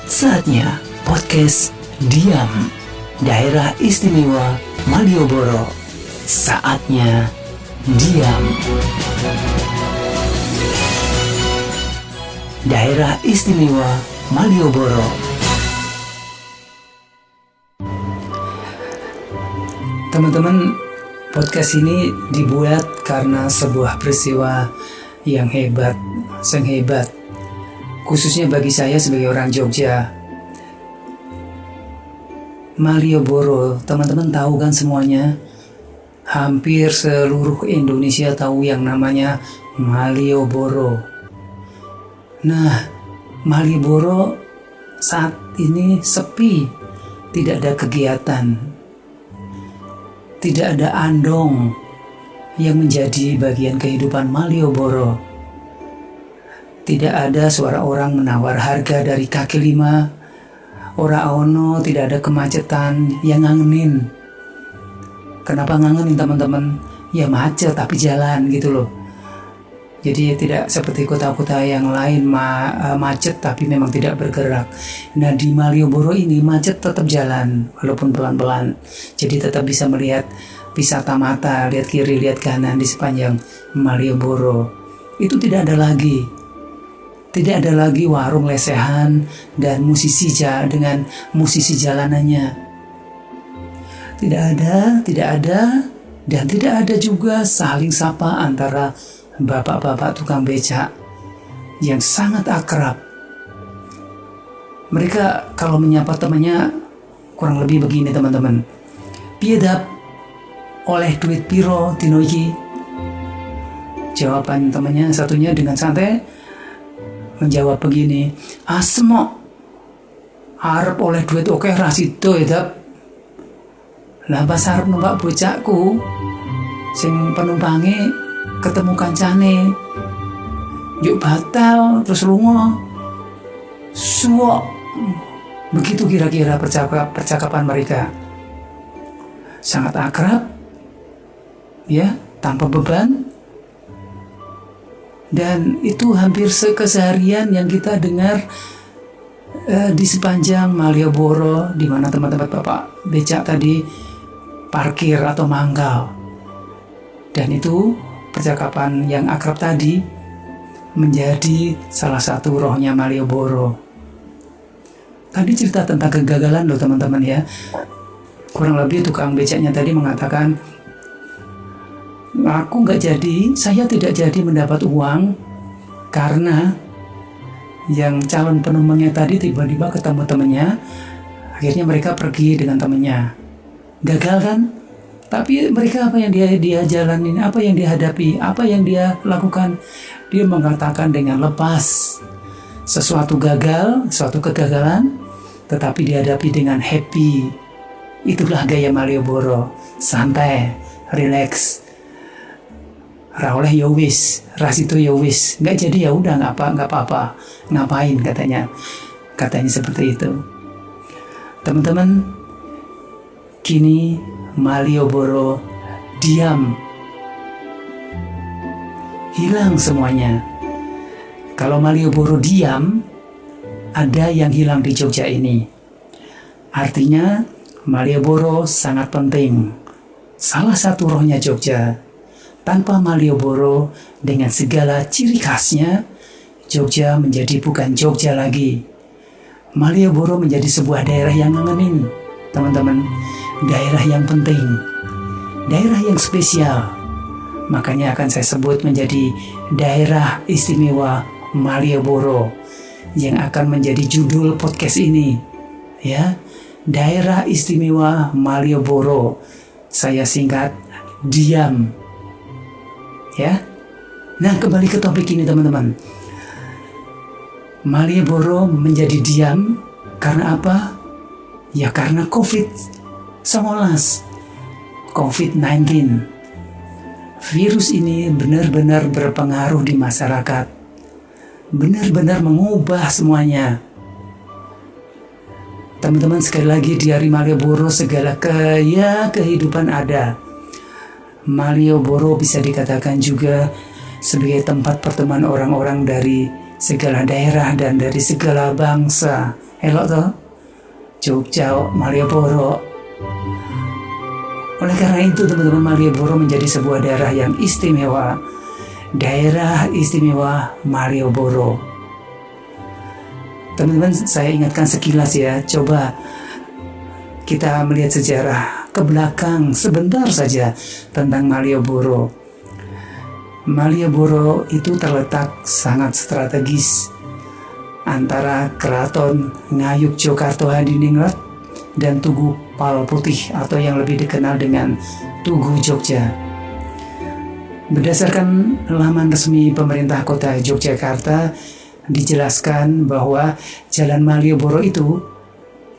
Saatnya podcast Diam, Daerah Istimewa Malioboro. Saatnya diam. Daerah Istimewa Malioboro. Teman-teman, podcast ini dibuat karena sebuah peristiwa yang hebat, sangat hebat, khususnya bagi saya sebagai orang Jogja. Malioboro, teman-teman tahu kan semuanya? Hampir seluruh Indonesia tahu yang namanya Malioboro. Nah, Malioboro saat ini sepi, tidak ada kegiatan, tidak ada andong yang menjadi bagian kehidupan Malioboro. Tidak ada suara orang menawar harga dari kaki lima. Ora ono, tidak ada kemacetan yang ngangenin. Kenapa ngangenin teman-teman? Ya macet tapi jalan gitu loh. Jadi tidak seperti kota-kota yang lain macet tapi memang tidak bergerak. Nah di Malioboro ini macet tetap jalan walaupun pelan-pelan. Jadi tetap bisa melihat wisata mata, lihat kiri, lihat kanan di sepanjang Malioboro. Itu tidak ada lagi. Tidak ada lagi warung lesehan dan musisi dengan musisi jalanannya. Tidak ada, dan tidak ada juga saling sapa antara bapak-bapak tukang becak yang sangat akrab. Mereka kalau menyapa temannya kurang lebih begini teman-teman. Piedap oleh duit piro dino iki? Jawaban temannya satunya dengan santai menjawab begini, asmo arep oleh duit oke rasido ya dap. Lah pas arep numpak bocahku sing penumpange ketemu kancane yuk batal terus lunga suwok. Begitu kira-kira percakapan mereka, sangat akrab ya, tanpa beban. Dan itu hampir keseharian yang kita dengar di sepanjang Malioboro, di mana teman-teman bapak becak tadi parkir atau mangkal. Dan itu percakapan yang akrab tadi menjadi salah satu rohnya Malioboro. Tadi cerita tentang kegagalan loh teman-teman ya. Kurang lebih tukang becaknya tadi mengatakan, saya tidak jadi mendapat uang karena yang calon penumpangnya tadi tiba-tiba ketemu temannya. Akhirnya mereka pergi dengan temannya. Gagal kan? Tapi mereka apa yang dia jalanin, apa yang dia hadapi, apa yang dia lakukan? Dia mengatakan dengan lepas. Sesuatu gagal, suatu kegagalan, tetapi dihadapi dengan happy. Itulah gaya Malioboro, santai, relax. Raoleh ya wis, rasito ya wis, nggak jadi ya udah nggak apa-apa, ngapain katanya seperti itu. Teman-teman, kini Malioboro diam, hilang semuanya. Kalau Malioboro diam, ada yang hilang di Jogja ini. Artinya Malioboro sangat penting, salah satu rohnya Jogja. Tanpa Malioboro dengan segala ciri khasnya, Jogja menjadi bukan Jogja lagi. Malioboro menjadi sebuah daerah yang ngangenin, teman-teman. Daerah yang penting, daerah yang spesial. Makanya akan saya sebut menjadi Daerah Istimewa Malioboro yang akan menjadi judul podcast ini. Ya, Daerah Istimewa Malioboro. Saya singkat diam. Ya. Nah, kembali ke topik ini teman-teman. Malioboro menjadi diam karena apa? Ya karena COVID-19. Virus ini benar-benar berpengaruh di masyarakat. Benar-benar mengubah semuanya. Teman-teman, sekali lagi di hari Malioboro segala kehidupan ada. Malioboro bisa dikatakan juga sebagai tempat pertemuan orang-orang dari segala daerah dan dari segala bangsa, Elok toh, Jogja, Malioboro. Oleh karena itu teman-teman, Malioboro menjadi sebuah daerah yang istimewa. Daerah istimewa Malioboro. Teman-teman, saya ingatkan sekilas ya, coba kita melihat sejarah ke belakang sebentar saja tentang Malioboro. Malioboro itu terletak sangat strategis antara Keraton Ngayogyakarta Hadiningrat dan Tugu Palputih atau yang lebih dikenal dengan Tugu Jogja. Berdasarkan laman resmi pemerintah kota Yogyakarta, dijelaskan bahwa Jalan Malioboro itu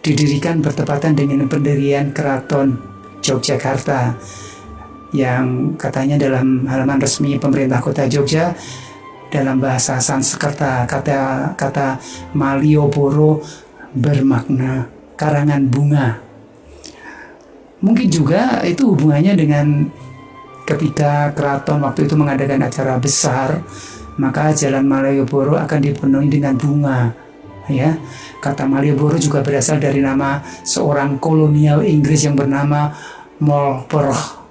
didirikan bertepatan dengan pendirian Keraton Yogyakarta, yang katanya dalam halaman resmi pemerintah kota Jogja, dalam bahasa Sanskerta, kata Malioboro bermakna karangan bunga. Mungkin juga itu hubungannya dengan ketika keraton waktu itu mengadakan acara besar, maka Jalan Malioboro akan dipenuhi dengan bunga. Ya, kata Malioboro juga berasal dari nama seorang kolonial Inggris yang bernama Marlborough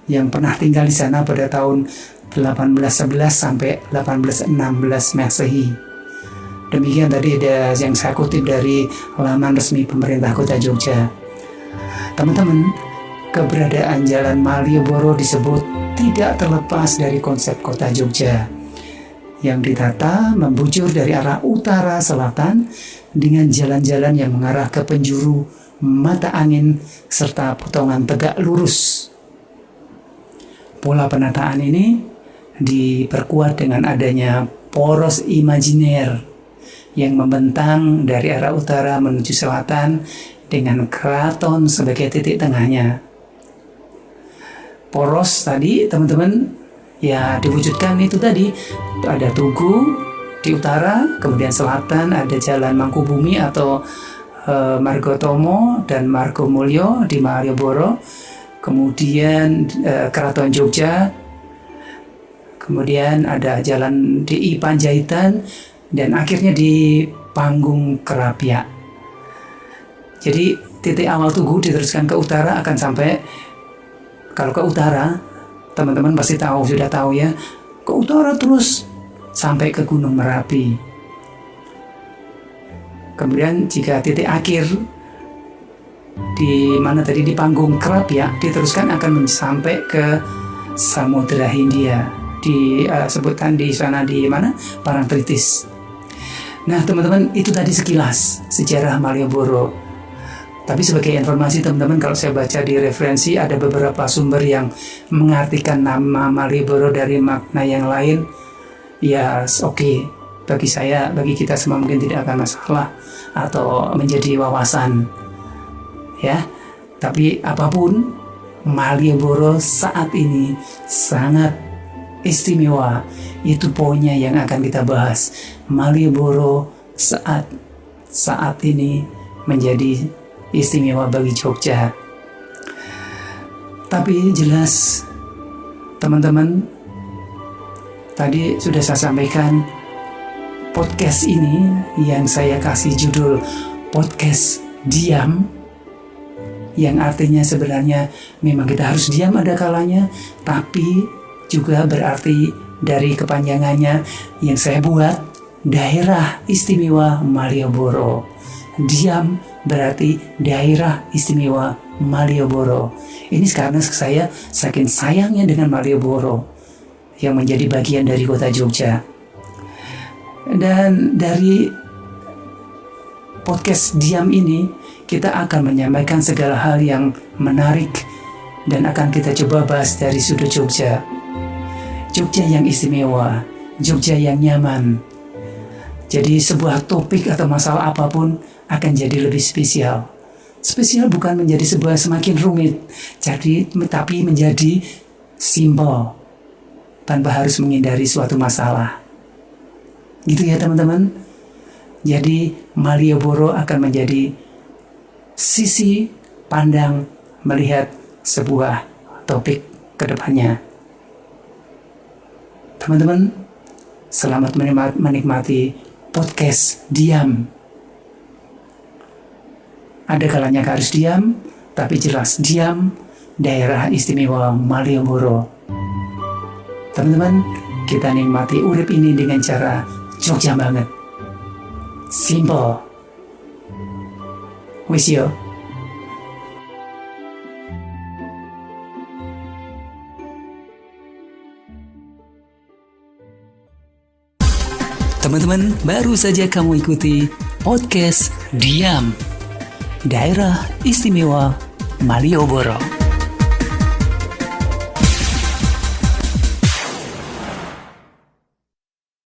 yang pernah tinggal di sana pada tahun 1811 sampai 1816 Masehi. Demikian tadi ada yang saya kutip dari laman resmi pemerintah kota Jogja. Teman-teman, keberadaan Jalan Malioboro disebut tidak terlepas dari konsep kota Jogja yang ditata membujur dari arah utara selatan dengan jalan-jalan yang mengarah ke penjuru mata angin serta potongan tegak lurus. Pola penataan ini diperkuat dengan adanya poros imajiner yang membentang dari arah utara menuju selatan dengan keraton sebagai titik tengahnya. Poros tadi teman-teman ya diwujudkan itu tadi, ada Tugu di utara, kemudian selatan ada Jalan Mangkubumi atau Margotomo dan Margomulyo di Malioboro, kemudian Keraton Jogja, kemudian ada Jalan DI Panjaitan, dan akhirnya di Panggung Kerapia. Jadi titik awal Tugu diteruskan ke utara akan sampai, kalau ke utara teman-teman pasti sudah tahu ya, ke utara terus sampai ke Gunung Merapi. Kemudian jika titik akhir di mana tadi di Panggung Kerapia diteruskan akan sampai ke Samudra Hindia, disebutkan di sana di mana Parangtritis. Nah teman-teman, itu tadi sekilas sejarah Malioboro. Tapi sebagai informasi teman-teman, kalau saya baca di referensi ada beberapa sumber yang mengartikan nama Malioboro dari makna yang lain. Ya oke. Bagi saya, bagi kita semua mungkin tidak akan masalah atau menjadi wawasan. Ya, tapi apapun, Malioboro saat ini sangat istimewa. Itu poinnya yang akan kita bahas. Malioboro saat ini menjadi istimewa bagi Jogja. Tapi jelas teman-teman, tadi sudah saya sampaikan, podcast ini yang saya kasih judul podcast diam, yang artinya sebenarnya memang kita harus diam ada kalanya, tapi juga berarti dari kepanjangannya yang saya buat, Daerah Istimewa Malioboro. Diam berarti Daerah Istimewa Malioboro. Ini karena saya saking sayangnya dengan Malioboro yang menjadi bagian dari kota Jogja. Dan dari podcast diam ini kita akan menyampaikan segala hal yang menarik dan akan kita coba bahas dari sudut Jogja. Jogja yang istimewa, Jogja yang nyaman. Jadi sebuah topik atau masalah apapun akan jadi lebih spesial. Spesial bukan menjadi sebuah semakin rumit, tapi menjadi simpel tanpa harus menghindari suatu masalah. Gitu ya teman-teman. Jadi Malioboro akan menjadi sisi pandang melihat sebuah topik ke depannya. Teman-teman, selamat menikmati podcast diam. Ada kalanya harus diam, tapi jelas diam daerah istimewa Malioboro. Teman-teman, kita nikmati urip ini dengan cara Jogja banget. Simple. Wis yo. Teman-teman, baru saja kamu ikuti podcast Diam, Daerah Istimewa Malioboro.